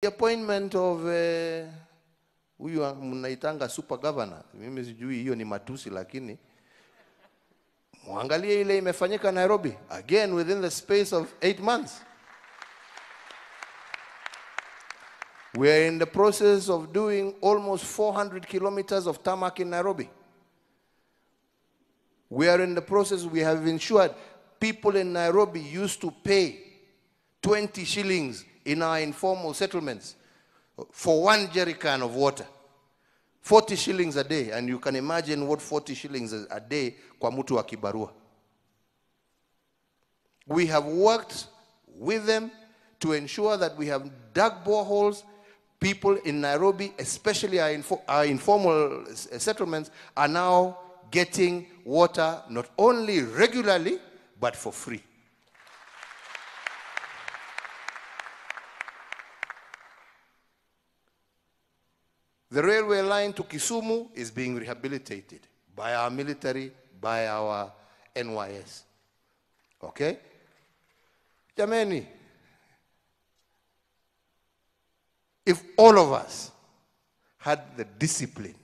The appointment of huyu mnaitanga super governor, mimi sijui hiyo ni matusi, lakini muangalie ile imefanyika Nairobi again within the space of 8 months. We are in the process of doing almost 400 kilometers of tarmac in Nairobi. We are in the process, we have ensured people in Nairobi used to pay 20 shillings in our informal settlements for 1 jerrycan of water. 40 shillings a day, and you can imagine what 40 shillings a day kwa mtu wa kibarua. We have worked with them to ensure that we have dug boreholes. People in Nairobi, especially our informal settlements, are now getting water not only regularly, but for free. The railway line to Kisumu is being rehabilitated by our military, by our NYS. Okay? Jameni, if all of us had the discipline